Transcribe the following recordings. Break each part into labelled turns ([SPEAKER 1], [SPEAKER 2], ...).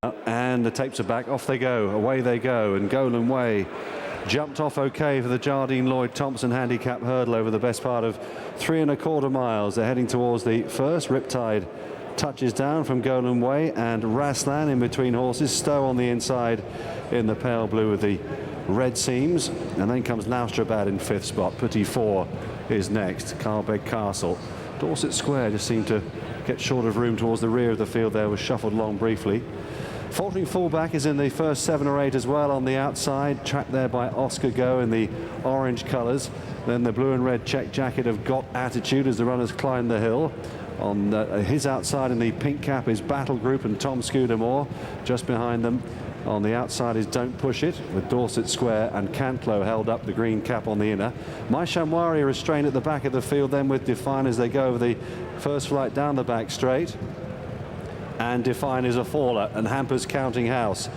[SPEAKER 1] And the tapes are back. Off they go. Away they go. And Golan Way jumped off okay for the Jardine Lloyd Thompson Handicap hurdle over the best part of 3 1/4 miles. They're heading towards the first. Riptide touches down from Golan Way, and Raslan in between horses. Stowe on the inside in the pale blue with the red seams. And then comes Laustrabad in 5th spot. Petit Four is next. Carlbeg Castle. Dorset Square just seemed to get short of room towards the rear of the field there, was shuffled along briefly. Faltering Fullback is in the first 7 or 8 as well on the outside, tracked there by Oscar Go in the orange colours. Then the blue and red check jacket of Got Attitude as the runners climb the hill. On his outside in the pink cap is Battle Group and Tom Scudamore. Just behind them on the outside is Don't Push It, with Dorset Square and Cantlow held up, the green cap on the inner. My Shamwari restrained at the back of the field then with Define as they go over the first flight down the back straight. And Define is a faller and hampers Counting House.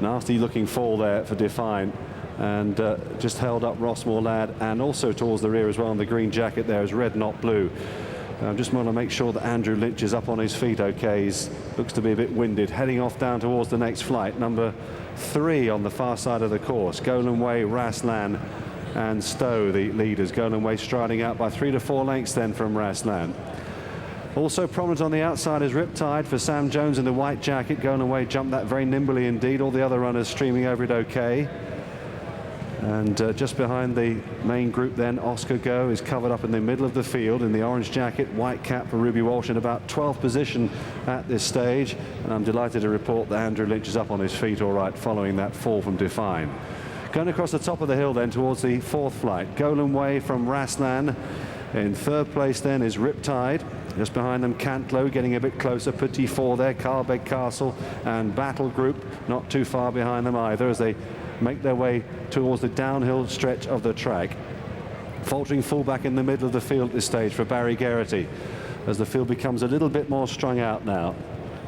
[SPEAKER 1] Nasty looking fall there for Define, and just held up Rossmore Lad, and also towards the rear as well. And the green jacket there is Red Not Blue. I just want to make sure that Andrew Lynch is up on his feet okay. He looks to be a bit winded. Heading off down towards the next flight, number 3 on the far side of the course. Golan Way, Raslan and Stowe the leaders. Golan Way striding out by 3 to 4 lengths then from Raslan. Also prominent on the outside is Riptide for Sam Jones in the white jacket. Golan Way jumped that very nimbly indeed. All the other runners streaming over it okay. And just behind the main group then, Oscar Go is covered up in the middle of the field in the orange jacket, white cap for Ruby Walsh in about 12th position at this stage. And I'm delighted to report that Andrew Lynch is up on his feet all right following that fall from Define. Going across the top of the hill then towards the 4th flight. Golan Way from Raslan. In 3rd place then is Riptide. Just behind them, Cantlow getting a bit closer. Petit Four there, Carlbeg Castle and Battle Group not too far behind them either as they make their way towards the downhill stretch of the track. Faltering Fullback in the middle of the field at this stage for Barry Geraghty as the field becomes a little bit more strung out now.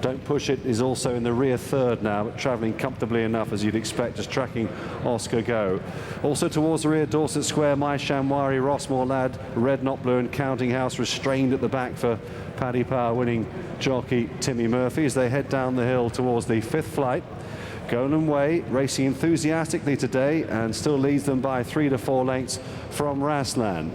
[SPEAKER 1] Don't Push It is also in the rear 3rd now, but travelling comfortably enough as you'd expect, just tracking Oscar Go. Also towards the rear, Dorset Square, My Shamwari, Rossmore Lad, Red Not Blue and Counting House restrained at the back for Paddy Power winning jockey Timmy Murphy as they head down the hill towards the 5th flight. Golan Way racing enthusiastically today and still leads them by 3 to 4 lengths from Raslan,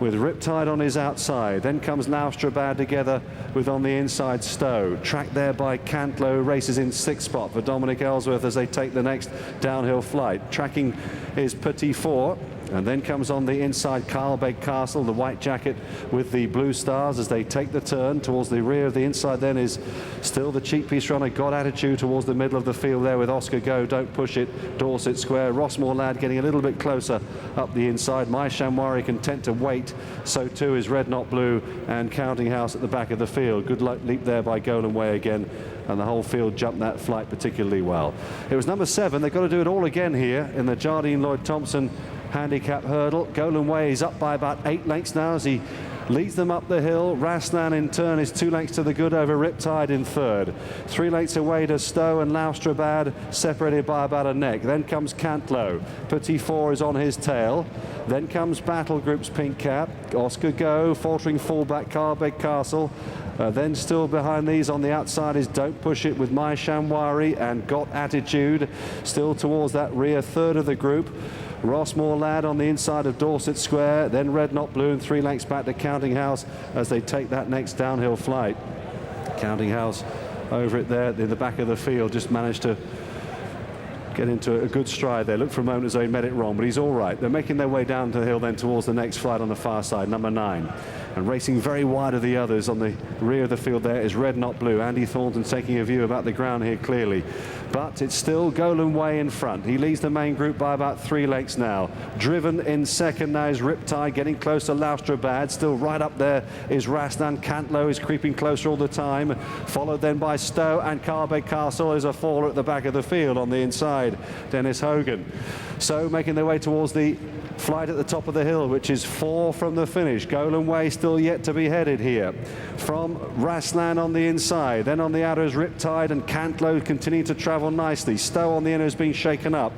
[SPEAKER 1] with Riptide on his outside. Then comes Laustrabad together with on the inside Stowe. Tracked there by Cantlow, races in 6th spot for Dominic Ellsworth as they take the next downhill flight. Tracking is Petit Four. And then comes on the inside Carlbeg Castle, the white jacket with the blue stars as they take the turn towards the rear of the inside. Then is still the cheap piece runner, Got Attitude towards the middle of the field there with Oscar Go, Don't Push It, Dorset Square. Rossmore Lad getting a little bit closer up the inside. My Shamwari content to wait. So too is Red Not Blue and Counting House at the back of the field. Good luck leap there by Golan Way again. And the whole field jumped that flight particularly well. It was number 7. They've got to do it all again here in the Jardine Lloyd Thompson Handicap hurdle. Golan Way is up by about 8 lengths now as he leads them up the hill. Raslan in turn is 2 lengths to the good over Riptide in 3rd. 3 lengths away to Stowe and Laustrabad, separated by about a neck. Then comes Cantlow. Petit Four is on his tail. Then comes Battle Group's pink cap. Oscar Go, Faltering Fullback, Carlbeg Castle. Then still behind these on the outside is Don't Push It with My Shamwari and Got Attitude. Still towards that rear 3rd of the group. Rossmore Lad on the inside of Dorset Square, then Red Not Blue and 3 lengths back to Counting House as they take that next downhill flight. Counting House over it there in the back of the field, just managed to get into a good stride there. Looked for a moment as though he met it wrong, but he's all right. They're making their way down to the hill then towards the next flight on the far side, number 9. And racing very wide of the others on the rear of the field there is Red Not Blue. Andy Thornton taking a view about the ground here clearly. But it's still Golan Way in front. He leads the main group by about 3 lengths now. Driven in 2nd now is Riptide, getting close to Laustrabad. Still right up there is Raslan. Cantlow is creeping closer all the time. Followed then by Stowe, and Carlbeg Castle is a faller at the back of the field on the inside, Dennis Hogan. So making their way towards the flight at the top of the hill, which is 4 from the finish. Golan Way still yet to be headed here. From Raslan on the inside, then on the outer is Riptide and Cantlow continuing to travel nicely. Stowe on the inner is being shaken up.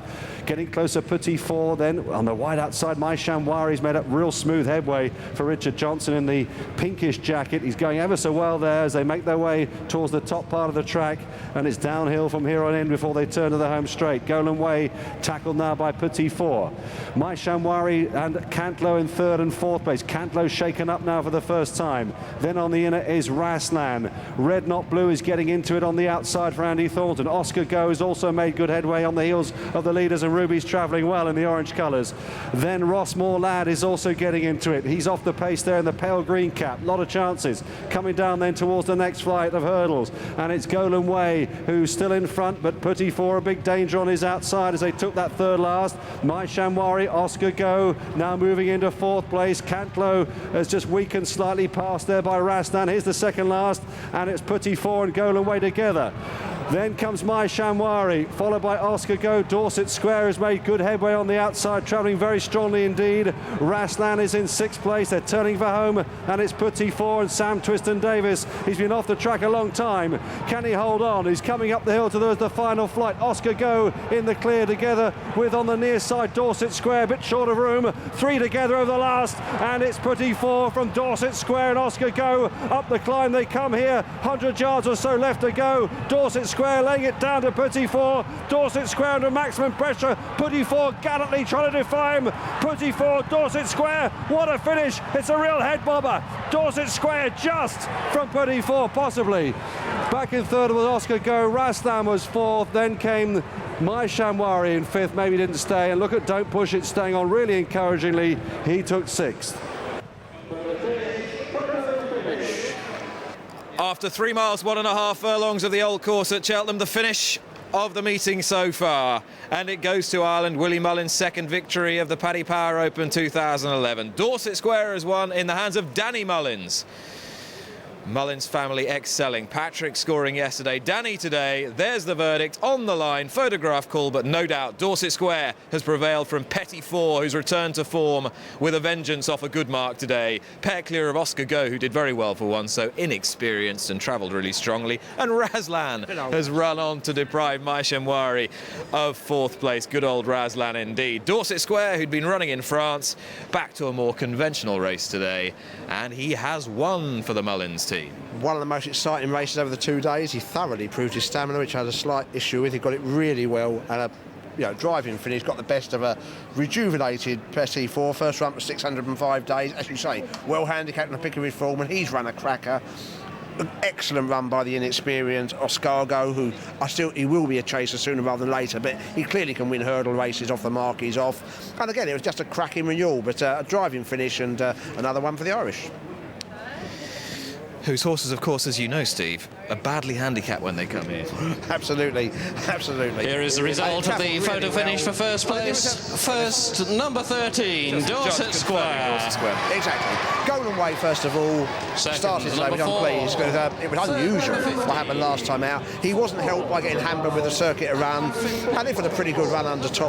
[SPEAKER 1] Getting closer, Petit Four. Then on the wide outside, My Shamwari's made up real smooth headway for Richard Johnson in the pinkish jacket. He's going ever so well there as they make their way towards the top part of the track, and it's downhill from here on in before they turn to the home straight. Golan Way tackled now by Petit Four. My Shamwari and Cantlow in third and fourth place. Cantlow shaken up now for the first time. Then on the inner is Raslan. Red Not Blue is getting into it on the outside for Andy Thornton. Oscar Go has also made good headway on the heels of the leaders, and Ruby's travelling well in the orange colours. Then Rossmore Ladd is also getting into it. He's off the pace there in the pale green cap. A lot of chances. Coming down then towards the next flight of hurdles. And it's Golan Way who's still in front, but Petit Four a big danger on his outside as they took that third last. My Shamwari, Oscar Go now moving into fourth place. Cantlow has just weakened slightly past there by Rastan. Here's the second last, and it's Petit Four and Golan Way together. Then comes My Shamwari, followed by Oscar Go. Dorset Square has made good headway on the outside, travelling very strongly indeed. Raslan is in sixth place. They're turning for home, and it's Petit Four and Sam Twiston-Davis. He's been off the track a long time. Can he hold on? He's coming up the hill towards the final flight. Oscar Go in the clear together with on the near side Dorset Square, a bit short of room. Three together over the last, and it's Petit Four from Dorset Square and Oscar Go. Up the climb they come here. 100 yards or so left to go. Dorset Square laying it down to Petit Four. Dorset Square under maximum pressure. Petit Four gallantly trying to defy him. Petit Four, Dorset Square, what a finish. It's a real head bobber. Dorset Square just from Petit Four, possibly. Back in third was Oscar Go. Raslan was fourth. Then came My Shamwari in fifth. Maybe didn't stay. And look at Don't Push It staying on really encouragingly. He took sixth.
[SPEAKER 2] After 3 miles, 1.5 furlongs of the old course at Cheltenham, the finish of the meeting so far. And it goes to Ireland. Willie Mullins' second victory of the Paddy Power Open 2011. Dorset Square has won in the hands of Danny Mullins. Mullins family excelling. Patrick scoring yesterday. Danny today. There's the verdict on the line. Photograph call, but no doubt Dorset Square has prevailed from Petit Four, who's returned to form with a vengeance off a good mark today. Pair clear of Oscar Go, who did very well for once, so inexperienced and travelled really strongly. And Raslan has run on to deprive My Shamwari of fourth place. Good old Raslan indeed. Dorset Square, who'd been running in France, back to a more conventional race today, and he has won for the Mullins team.
[SPEAKER 3] One of the most exciting races over the 2 days. He thoroughly proved his stamina, which I had a slight issue with. He got it really well, and a driving finish, got the best of a rejuvenated Petit Four. First run for 605 days, as you say, well handicapped in a pick of his form, and he's run a cracker. An excellent run by the inexperienced Oscargo, who he will be a chaser sooner rather than later, but he clearly can win hurdle races off the mark he's off. And again, it was just a cracking renewal, but a driving finish and another one for the Irish.
[SPEAKER 2] Whose horses, of course, as you know, Steve, are badly handicapped when they come here.
[SPEAKER 3] Absolutely, absolutely.
[SPEAKER 4] Here is the result of the photo finish for first place. First, number 13, Dorset Square.
[SPEAKER 2] Dorset Square.
[SPEAKER 3] Exactly. Golan Way, first of all, started today, which I'm pleased, because it was unusual what happened last time out. He wasn't helped by getting hampered with a circuit around, and it was a pretty good run under top.